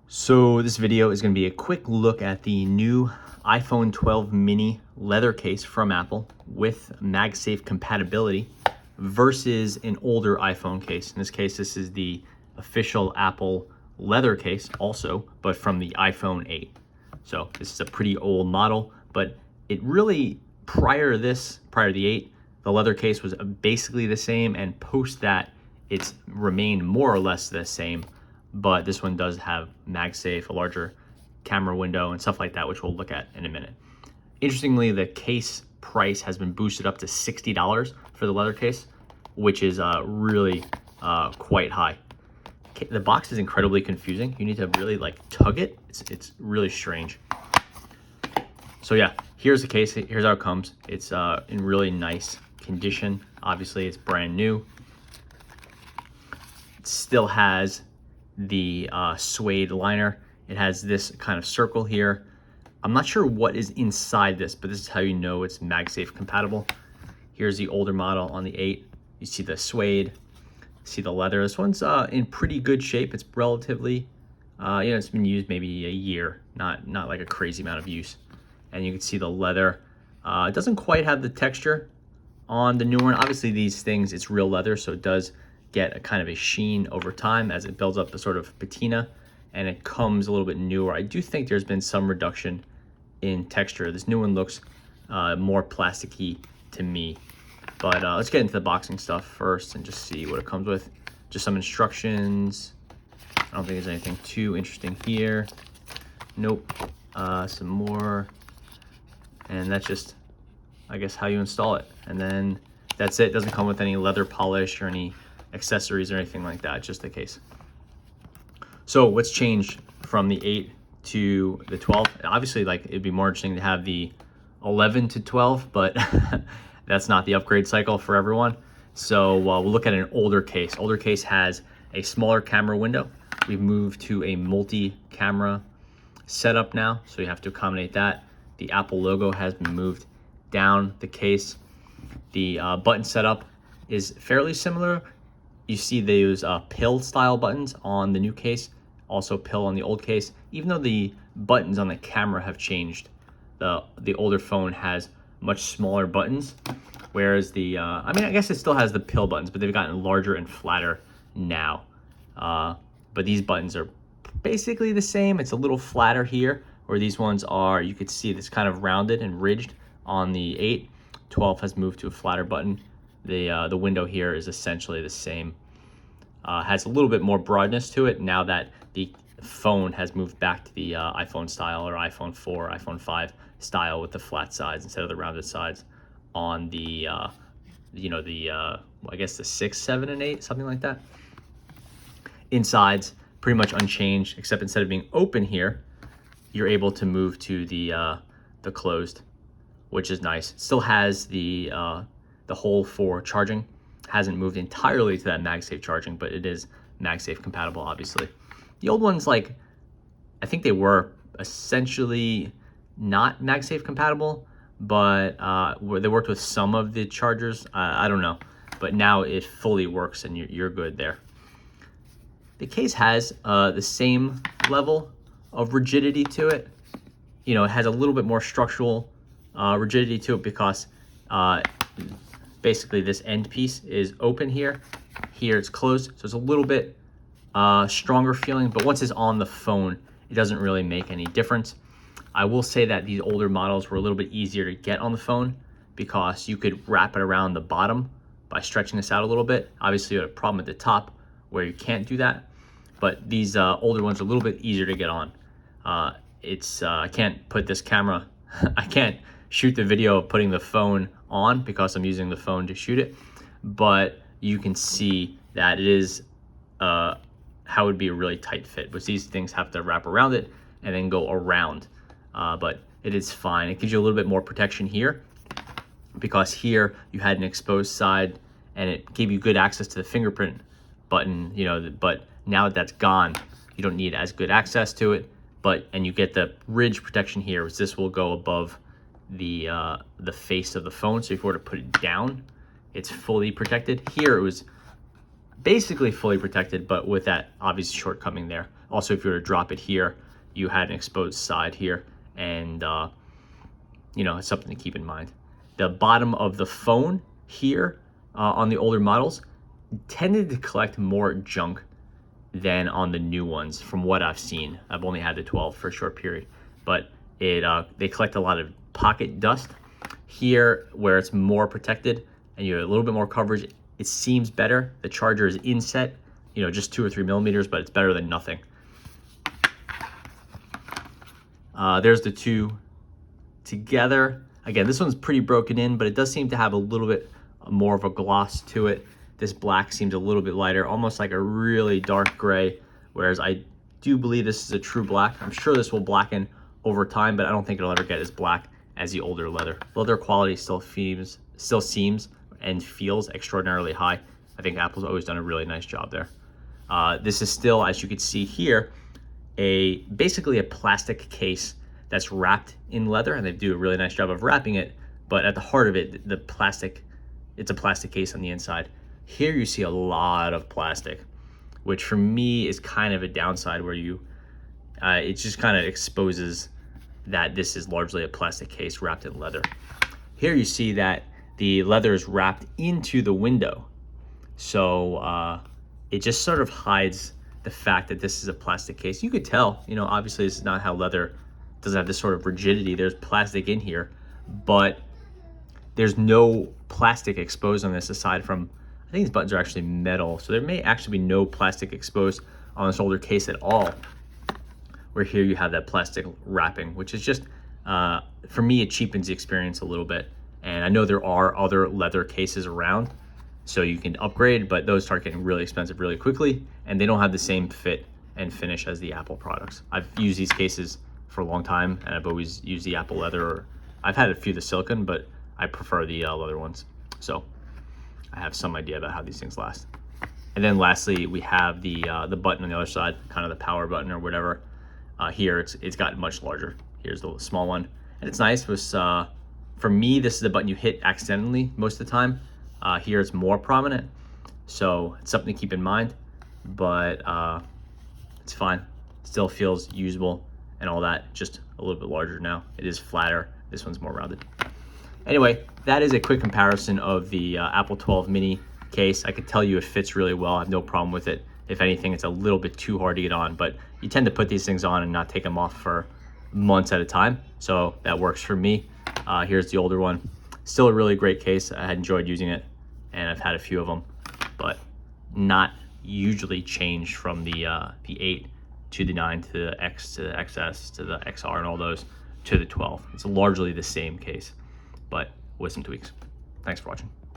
So this video is going to be a quick look at the new iPhone 12 mini leather case from Apple with MagSafe compatibility versus an older iPhone case. In this case, this is the official Apple leather case also, but from the iPhone 8. So this is a pretty old model, but it really, prior to the 8, the leather case was basically the same, and post that, it's remained more or less the same. But this one does have MagSafe, a larger camera window, and stuff like that, which we'll look at in a minute. Interestingly, the case price has been boosted up to $60 for the leather case, which is really quite high. The box is incredibly confusing. You need to really tug it. It's really strange. So yeah, here's the case. Here's how it comes. It's in really nice condition. Obviously, it's brand new. It still has the suede liner. It has this kind of circle here. I'm not sure what is inside this, but this is how you know it's MagSafe compatible. Here's the older model on the 8. You see the suede, see the leather. This one's in pretty good shape. It's relatively, it's been used maybe a year, not like a crazy amount of use. And you can see the leather. It doesn't quite have the texture on the new one. Obviously these things, it's real leather, so it does get a kind of a sheen over time as it builds up a sort of patina, and it comes a little bit newer. I do think there's been some reduction in texture. This new one looks more plasticky to me. But let's get into the boxing stuff first and just see what it comes with. Just some instructions. I don't think there's anything too interesting here. Nope. Some more. And that's just, I guess, how you install it. And then that's it. It doesn't come with any leather polish or any accessories or anything like that, just the case. So what's changed from the 8 to the 12? Obviously, it'd be more interesting to have the 11 to 12, but that's not the upgrade cycle for everyone. So we'll look at an older case. Older case has a smaller camera window. We've moved to a multi-camera setup now, so you have to accommodate that. The Apple logo has been moved down the case. The button setup is fairly similar. You see they use pill style buttons on the new case, also pill on the old case. Even though the buttons on the camera have changed, the older phone has much smaller buttons, whereas the I guess it still has the pill buttons, but they've gotten larger and flatter now. But these buttons are basically the same. It's a little flatter here, where these ones are, you could see this kind of rounded and ridged on the 8. 12 has moved to a flatter button. The window here is essentially the same. Has a little bit more broadness to it now that the phone has moved back to the iPhone style, or iPhone 4, iPhone 5 style, with the flat sides instead of the rounded sides on the, I guess the 6, 7, and 8, something like that. Inside's pretty much unchanged, except instead of being open here, you're able to move to the closed, which is nice. It still has the hole for charging. Hasn't moved entirely to that MagSafe charging, but it is MagSafe compatible, obviously. The old ones, I think they were essentially not MagSafe compatible, but they worked with some of the chargers. I don't know, but now it fully works and you're good there. The case has the same level of rigidity to it. It has a little bit more structural rigidity to it because basically this end piece is open here. Here it's closed, so it's a little bit stronger feeling, but once it's on the phone, it doesn't really make any difference. I will say that these older models were a little bit easier to get on the phone because you could wrap it around the bottom by stretching this out a little bit. Obviously, you had a problem at the top where you can't do that, but these older ones are a little bit easier to get on. I can't put this camera, I can't shoot the video of putting the phone on because I'm using the phone to shoot it, but you can see that it is how it would be a really tight fit, but these things have to wrap around it and then go around, but it is fine. It gives you a little bit more protection here because here you had an exposed side and it gave you good access to the fingerprint button, but now that that's gone, you don't need as good access to it, and you get the ridge protection here, which this will go above the face of the phone, so if you were to put it down, it's fully protected. Here it was basically fully protected, but with that obvious shortcoming there. Also, if you were to drop it here, you had an exposed side here, and you know, it's something to keep in mind. The bottom of the phone here on the older models tended to collect more junk than on the new ones from what I've seen. I've only had the 12 for a short period, but they collect a lot of pocket dust. Here, where it's more protected and you have a little bit more coverage, it seems better. The charger is inset, you know, just 2 or 3 millimeters, but it's better than nothing. There's the two together. Again, this one's pretty broken in, but it does seem to have a little bit more of a gloss to it. This black seems a little bit lighter, almost like a really dark gray, whereas I do believe this is a true black. I'm sure this will blacken over time, but I don't think it'll ever get as black as the older leather. Leather quality still seems and feels extraordinarily high. I think Apple's always done a really nice job there. This is still, as you can see here, basically a plastic case that's wrapped in leather, and they do a really nice job of wrapping it, but at the heart of it, it's a plastic case on the inside. Here you see a lot of plastic, which for me is kind of a downside, where it just kind of exposes that this is largely a plastic case wrapped in leather. Here you see that the leather is wrapped into the window. So it just sort of hides the fact that this is a plastic case. You could tell, you know, obviously this is not how leather doesn't have this sort of rigidity. There's plastic in here, but there's no plastic exposed on this aside from, I think these buttons are actually metal. So there may actually be no plastic exposed on this older case at all. Where here you have that plastic wrapping, which is just, for me, it cheapens the experience a little bit. And I know there are other leather cases around, so you can upgrade, but those start getting really expensive really quickly, and they don't have the same fit and finish as the Apple products. I've used these cases for a long time, and I've always used the Apple leather. Or I've had a few of the silicone, but I prefer the leather ones. So I have some idea about how these things last. And then lastly, we have the button on the other side, kind of the power button or whatever. Here it's gotten much larger. Here's the small one, and it's nice. For me, this is the button you hit accidentally most of the time. Here it's more prominent, so it's something to keep in mind, but it's fine. Still feels usable and all that, just a little bit larger now. It is flatter. This one's more rounded. Anyway, that is a quick comparison of the Apple 12 mini case. I could tell you it fits really well. I have no problem with it. If anything, it's a little bit too hard to get on, but you tend to put these things on and not take them off for months at a time. So that works for me. Here's the older one. Still a really great case. I had enjoyed using it, and I've had a few of them, but not hugely changed from the 8 to the 9 to the X to the XS to the XR and all those to the 12. It's largely the same case, but with some tweaks. Thanks for watching.